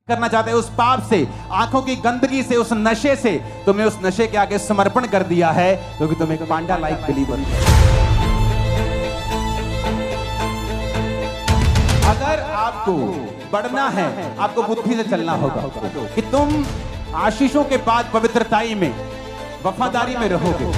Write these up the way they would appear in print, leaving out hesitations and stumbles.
करना चाहते हैं उस पाप से, आंखों की गंदगी से, उस नशे से। तुमने उस नशे के आगे समर्पण कर दिया है क्योंकि तुम एक पांडा लाइक बिलीवर हो। अगर आपको बढ़ना है, आपको बुद्धि से चलना होगा कि तुम आशीषों के बाद पवित्रताई में, वफादारी में रहोगे।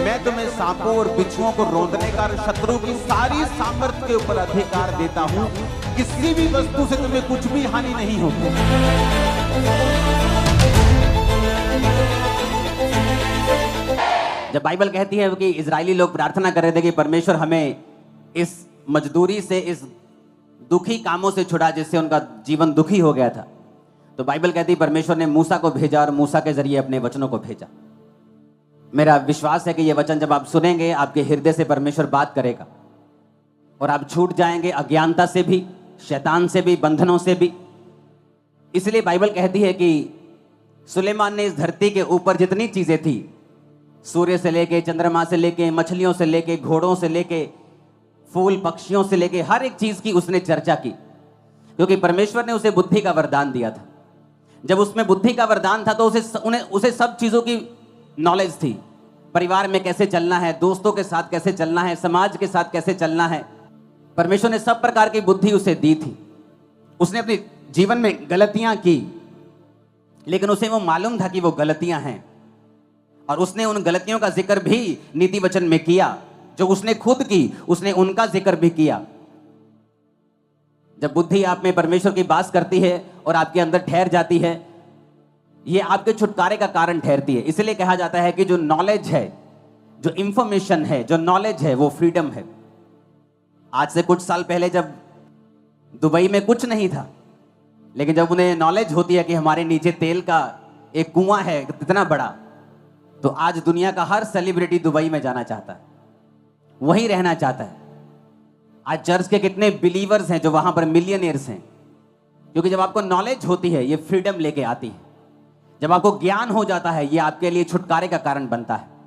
मैं तुम्हें सांपों और बिच्छुओं को रौंदने का, शत्रु की सारी सामर्थ्य के ऊपर अधिकार देता हूं। किसी भी वस्तु से तुम्हें कुछ भी हानि नहीं होगी। जब बाइबल कहती है कि इजरायली लोग प्रार्थना कर रहे थे कि परमेश्वर हमें इस मजदूरी से, इस दुखी कामों से छुड़ा जिससे उनका जीवन दुखी हो गया था, तो बाइबल कहती है परमेश्वर ने मूसा को भेजा और मूसा के जरिए अपने वचनों को भेजा। मेरा विश्वास है कि ये वचन जब आप सुनेंगे, आपके हृदय से परमेश्वर बात करेगा और आप छूट जाएंगे अज्ञानता से भी, शैतान से भी, बंधनों से भी। इसलिए बाइबल कहती है कि सुलेमान ने इस धरती के ऊपर जितनी चीजें थी, सूर्य से लेके, चंद्रमा से लेके, मछलियों से लेके, घोड़ों से लेके, फूल पक्षियों से लेके, हर एक चीज की उसने चर्चा की, क्योंकि परमेश्वर ने उसे बुद्धि का वरदान दिया था। जब उसमें बुद्धि का वरदान था तो उसे सब चीजों की नॉलेज थी। परिवार में कैसे चलना है, दोस्तों के साथ कैसे चलना है, समाज के साथ कैसे चलना है, परमेश्वर ने सब प्रकार की बुद्धि उसे दी थी। उसने अपने जीवन में गलतियां की, लेकिन उसे वो मालूम था कि वो गलतियां हैं, और उसने उन गलतियों का जिक्र भी नीति वचन में किया। जो उसने खुद की, उसने उनका जिक्र भी किया। जब बुद्धि आप में परमेश्वर की बात करती है और आपके अंदर ठहर जाती है, ये आपके छुटकारे का कारण ठहरती है। इसलिए कहा जाता है कि जो नॉलेज है, जो इंफॉर्मेशन है, जो नॉलेज है, वो फ्रीडम है। आज से कुछ साल पहले जब दुबई में कुछ नहीं था, लेकिन जब उन्हें नॉलेज होती है कि हमारे नीचे तेल का एक कुआं है इतना बड़ा, तो आज दुनिया का हर सेलिब्रिटी दुबई में जाना चाहता है, वहीं रहना चाहता है। आज चर्च के कितने बिलीवर्स हैं जो वहां पर मिलियनियर्स हैं, क्योंकि जब आपको नॉलेज होती है, ये फ्रीडम लेके आती है। जब आपको ज्ञान हो जाता है, ये आपके लिए छुटकारे का कारण बनता है।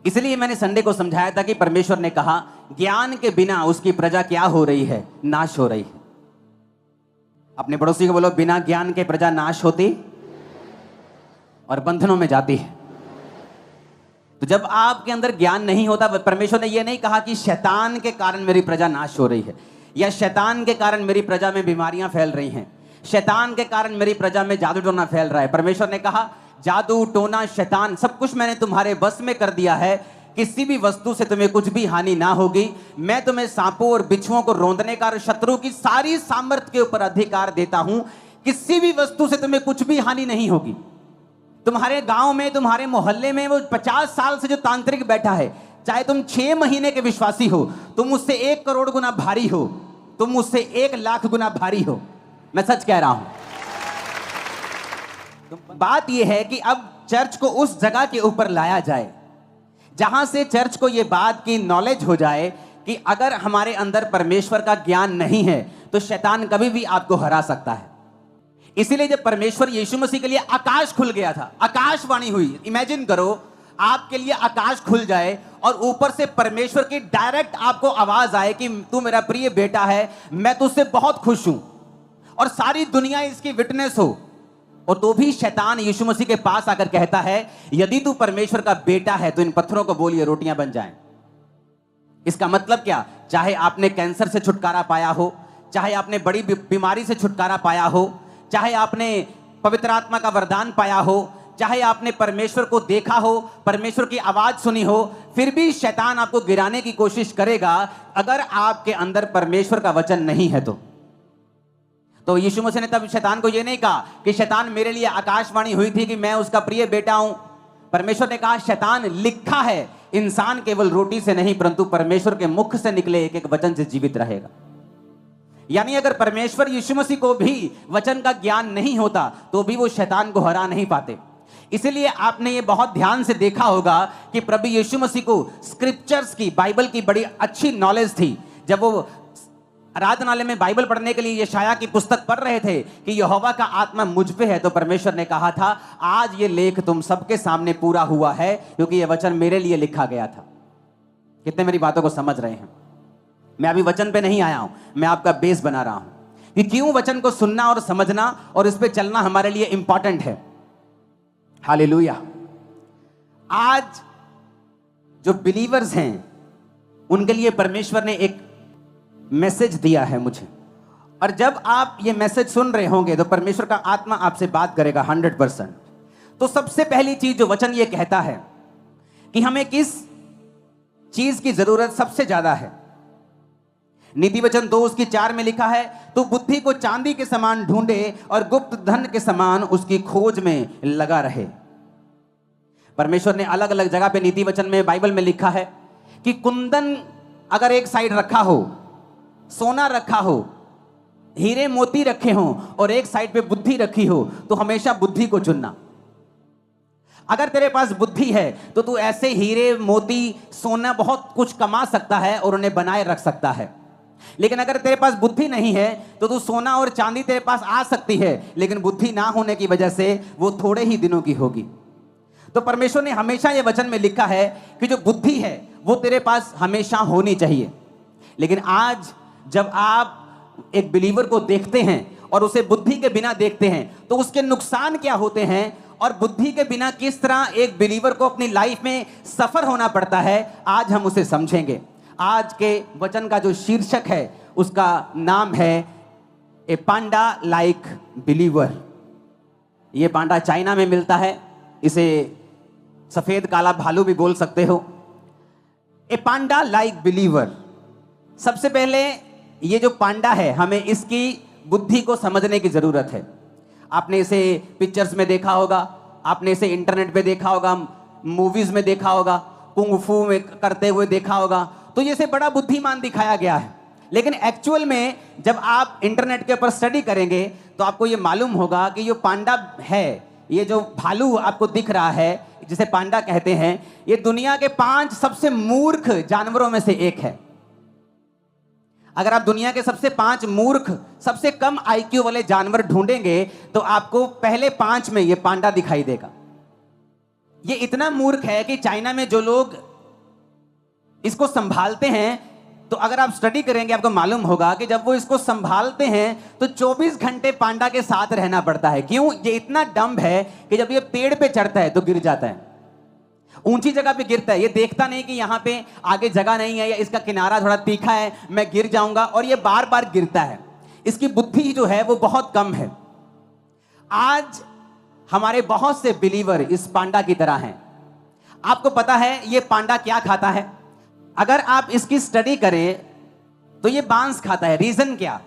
इसलिए मैंने संडे को समझाया था कि परमेश्वर ने कहा ज्ञान के बिना उसकी प्रजा क्या हो रही है, नाश हो रही है। अपने पड़ोसी को बोलो, बिना ज्ञान के प्रजा नाश होती और बंधनों में जाती है। तो जब आपके अंदर ज्ञान नहीं होता, परमेश्वर ने यह नहीं कहा कि शैतान के कारण मेरी प्रजा नाश हो रही है, या शैतान के कारण मेरी प्रजा में बीमारियां फैल रही हैं, शैतान के कारण मेरी प्रजा में जादू टोना फैल रहा है। परमेश्वर ने कहा जादू टोना, शैतान, सब कुछ मैंने तुम्हारे बस में कर दिया है। किसी भी वस्तु से तुम्हें कुछ भी हानि ना होगी। मैं तुम्हें सांपों और बिच्छुओं को रौंदने का और शत्रु की सारी सामर्थ्य के ऊपर अधिकार देता हूं। किसी भी वस्तु से तुम्हें कुछ भी हानि नहीं होगी। तुम्हारे गांव में, तुम्हारे मोहल्ले में वो 50 साल से जो तांत्रिक बैठा है, चाहे तुम 6 महीने के विश्वासी हो, तुम उससे 1 करोड़ गुना भारी हो, तुम उससे 1 लाख गुना भारी हो, मैं सच कह रहा हूं। बात यह है कि अब चर्च को उस जगह के ऊपर लाया जाए जहां से चर्च को यह बात की नॉलेज हो जाए कि अगर हमारे अंदर परमेश्वर का ज्ञान नहीं है तो शैतान कभी भी आपको हरा सकता है। इसीलिए जब परमेश्वर यीशु मसीह के लिए आकाश खुल गया था, आकाशवाणी हुई। इमेजिन करो आपके लिए आकाश खुल जाए और ऊपर से परमेश्वर की डायरेक्ट आपको आवाज आए कि तू मेरा प्रिय बेटा है, मैं तुझसे बहुत खुश हूं, और सारी दुनिया इसकी विटनेस हो। और तो भी शैतान यीशु मसीह के पास आकर कहता है यदि तू परमेश्वर का बेटा है तो इन पत्थरों को बोलिए रोटियां बन जाएं। इसका मतलब क्या? चाहे आपने कैंसर से छुटकारा पाया हो, चाहे आपने बड़ी बीमारी से छुटकारा पाया हो, चाहे आपने पवित्र आत्मा का वरदान पाया हो, चाहे आपने परमेश्वर को देखा हो, परमेश्वर की आवाज सुनी हो, फिर भी शैतान आपको गिराने की कोशिश करेगा अगर आपके अंदर परमेश्वर का वचन नहीं है। तो यीशु मसीह ने तब शैतान को यह नहीं कहा कि शैतान मेरे लिए आकाशवाणी हुई थी कि मैं उसका प्रिय बेटा हूं। परमेश्वर ने कहा शैतान, लिखा है इंसान केवल रोटी से नहीं परंतु परमेश्वर के मुख से निकले एक एक वचन से जीवित रहेगा। यानी अगर परमेश्वर यीशु मसीह को भी वचन का ज्ञान नहीं होता तो भी वो शैतान को हरा नहीं पाते। इसलिए आपने ये बहुत ध्यान से देखा होगा कि प्रभु यीशु मसीह को स्क्रिप्चर्स की, बाइबल की बड़ी अच्छी नॉलेज थी। जब वो आराधनालय में बाइबल पढ़ने के लिए यशाया की पुस्तक पढ़ रहे थे कि यहोवा का आत्मा मुझ पे है, तो परमेश्वर ने कहा था आज ये लेख तुम सबके सामने पूरा हुआ है क्योंकि ये वचन मेरे लिए लिखा गया था। कितने मेरी बातों को समझ रहे हैं? मैं अभी वचन पे नहीं आया हूं, मैं आपका बेस बना रहा हूं। कि क्यों वचन को सुनना और समझना और इस पे चलना हमारे लिए इंपॉर्टेंट है। हालेलुया। आज जो बिलीवर्स हैं उनके लिए परमेश्वर ने एक मैसेज दिया है मुझे, और जब आप ये मैसेज सुन रहे होंगे तो परमेश्वर का आत्मा आपसे बात करेगा 100%। तो सबसे पहली चीज जो वचन ये कहता है कि हमें किस चीज की जरूरत सबसे ज्यादा है। नीति वचन 2:4 में लिखा है, तू बुद्धि को चांदी के समान ढूंढे और गुप्त धन के समान उसकी खोज में लगा रहे। परमेश्वर ने अलग अलग जगह पे नीति वचन में बाइबल में लिखा है कि कुंदन अगर एक साइड रखा हो, सोना रखा हो, हीरे मोती रखे हो और एक साइड पे बुद्धि रखी हो, तो हमेशा बुद्धि को चुनना। अगर तेरे पास बुद्धि है तो तू ऐसे हीरे मोती सोना बहुत कुछ कमा सकता है और उन्हें बनाए रख सकता है। लेकिन अगर तेरे पास बुद्धि नहीं है तो तू सोना और चांदी तेरे पास आ सकती है, लेकिन बुद्धि ना होने की वजह से वो थोड़े ही दिनों की होगी। तो परमेश्वर ने हमेशा ये वचन में लिखा है कि जो बुद्धि है वो तेरे पास हमेशा होनी चाहिए। लेकिन आज जब आप एक बिलीवर को देखते हैं और उसे बुद्धि के बिना देखते हैं तो उसके नुकसान क्या होते हैं और बुद्धि के बिना किस तरह एक बिलीवर को अपनी लाइफ में सफर होना पड़ता है, आज हम उसे समझेंगे। आज के वचन का जो शीर्षक है उसका नाम है ए पांडा लाइक बिलीवर। ये पांडा चाइना में मिलता है, इसे सफेद काला भालू भी बोल सकते हो। ए पांडा लाइक बिलीवर। सबसे पहले ये जो पांडा है हमें इसकी बुद्धि को समझने की जरूरत है। आपने इसे पिक्चर्स में देखा होगा, आपने इसे इंटरनेट पे देखा होगा, मूवीज में देखा होगा, कुंग फू में करते हुए देखा होगा, तो ये इसे बड़ा बुद्धिमान दिखाया गया है। लेकिन एक्चुअल में जब आप इंटरनेट के ऊपर स्टडी करेंगे तो आपको ये मालूम होगा कि ये पांडा है, ये जो भालू आपको दिख रहा है जिसे पांडा कहते हैं, ये दुनिया के 5 सबसे मूर्ख जानवरों में से एक है। अगर आप दुनिया के सबसे 5 मूर्ख, सबसे कम आईक्यू वाले जानवर ढूंढेंगे तो आपको पहले 5 में ये पांडा दिखाई देगा। ये इतना मूर्ख है कि चाइना में जो लोग इसको संभालते हैं, तो अगर आप स्टडी करेंगे आपको मालूम होगा कि जब वो इसको संभालते हैं तो 24 घंटे पांडा के साथ रहना पड़ता है। क्यों? ये इतना डम्ब है कि जब ये पेड़ पे चढ़ता है तो गिर जाता है, ऊंची जगह पे गिरता है। ये देखता नहीं कि यहाँ पे आगे जगह नहीं है या इसका किनारा थोड़ा तीखा है, मैं गिर जाऊंगा, और ये बार बार गिरता है। इसकी बुद्धि जो है वो बहुत कम है। आज हमारे बहुत से बिलीवर इस पांडा की तरह हैं। आपको पता है ये पांडा क्या खाता है? अगर आप इसकी स्टडी करें तो ये बांस खाता है। रीजन क्या?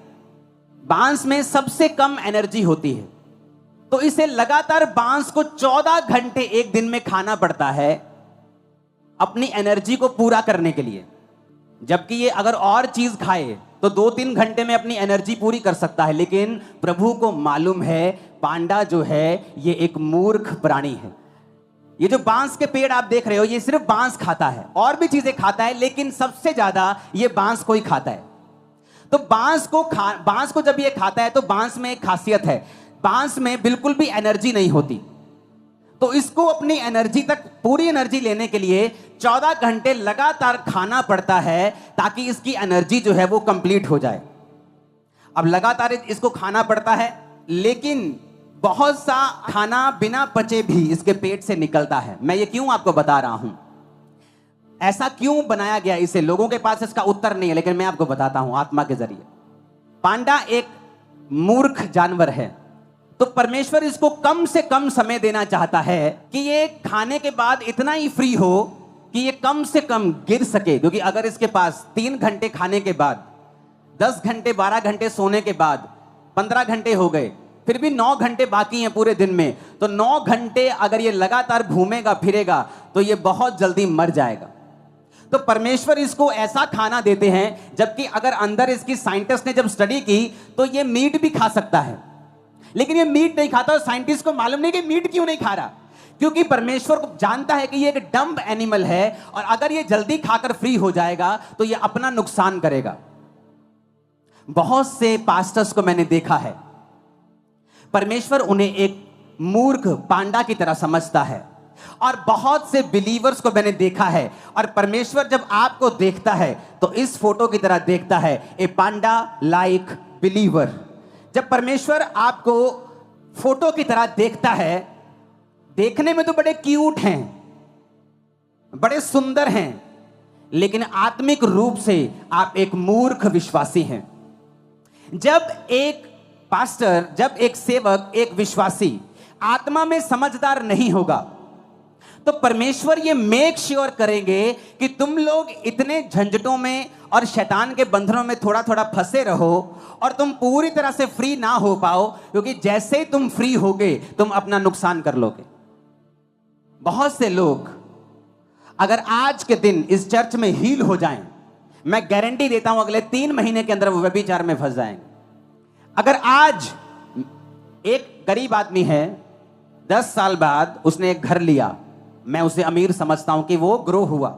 बांस में सबसे कम एनर्जी होती है, तो इसे लगातार बांस को 14 घंटे एक दिन में खाना पड़ता है अपनी एनर्जी को पूरा करने के लिए। जबकि ये अगर और चीज खाए तो 2-3 घंटे में अपनी एनर्जी पूरी कर सकता है। लेकिन प्रभु को मालूम है पांडा जो है ये एक मूर्ख प्राणी है। ये जो बांस के पेड़ आप देख रहे हो ये सिर्फ बांस खाता है, और भी चीजें खाता है, लेकिन सबसे ज्यादा ये बांस को ही खाता है। तो बांस को जब ये खाता है तो बांस में एक खासियत है, बांस में बिल्कुल भी एनर्जी नहीं होती। तो इसको अपनी एनर्जी तक, पूरी एनर्जी लेने के लिए 14 घंटे लगातार खाना पड़ता है ताकि इसकी एनर्जी जो है वो कंप्लीट हो जाए। अब लगातार इसको खाना पड़ता है, लेकिन बहुत सा खाना बिना पचे भी इसके पेट से निकलता है। मैं ये क्यों आपको बता रहा हूं, ऐसा क्यों बनाया गया इसे, लोगों के पास इसका उत्तर नहीं है, लेकिन मैं आपको बताता हूं आत्मा के जरिए। पांडा एक मूर्ख जानवर है, तो परमेश्वर इसको कम से कम समय देना चाहता है कि ये खाने के बाद इतना ही फ्री हो कि ये कम से कम गिर सके। क्योंकि अगर इसके पास 3 घंटे खाने के बाद, 10 घंटे 12 घंटे सोने के बाद 15 घंटे हो गए, फिर भी 9 घंटे बाकी हैं पूरे दिन में, तो 9 घंटे अगर ये लगातार घूमेगा फिरेगा तो ये बहुत जल्दी मर जाएगा। तो परमेश्वर इसको ऐसा खाना देते हैं, जबकि अगर अंदर इसकी साइंटिस्ट ने जब स्टडी की तो ये मीट भी खा सकता है, लेकिन ये मीट नहीं खाता। और साइंटिस्ट को मालूम नहीं कि मीट क्यों नहीं खा रहा, क्योंकि परमेश्वर को जानता है कि ये एक डम्ब एनिमल है और अगर ये जल्दी खाकर फ्री हो जाएगा तो ये अपना नुकसान करेगा। बहुत से पास्टर्स को मैंने देखा है, परमेश्वर उन्हें एक मूर्ख पांडा की तरह समझता है, और बहुत से बिलीवर्स को मैंने देखा है, और परमेश्वर जब आपको देखता है तो इस फोटो की तरह देखता है, ए पांडा लाइक बिलीवर। जब परमेश्वर आपको फोटो की तरह देखता है, देखने में तो बड़े क्यूट हैं, बड़े सुंदर हैं, लेकिन आत्मिक रूप से आप एक मूर्ख विश्वासी हैं। जब एक पास्टर, जब एक सेवक, एक विश्वासी आत्मा में समझदार नहीं होगा, तो परमेश्वर ये मेक श्योर करेंगे कि तुम लोग इतने झंझटों में और शैतान के बंधनों में थोड़ा थोड़ा फंसे रहो और तुम पूरी तरह से फ्री ना हो पाओ, क्योंकि जैसे ही तुम फ्री होगे तुम अपना नुकसान कर लोगे। बहुत से लोग अगर आज के दिन इस चर्च में हील हो जाएं, मैं गारंटी देता हूं अगले 3 महीने के अंदर वो व्यभिचार में फंस जाएंगे। अगर आज एक गरीब आदमी है, 10 साल बाद उसने एक घर लिया, मैं उसे अमीर समझता हूं कि वो ग्रो हुआ।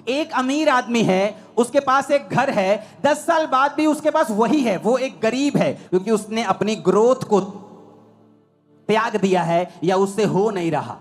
एक अमीर आदमी है, उसके पास एक घर है, 10 साल बाद भी उसके पास वही है, वो एक गरीब है, क्योंकि उसने अपनी ग्रोथ को त्याग दिया है या उससे हो नहीं रहा।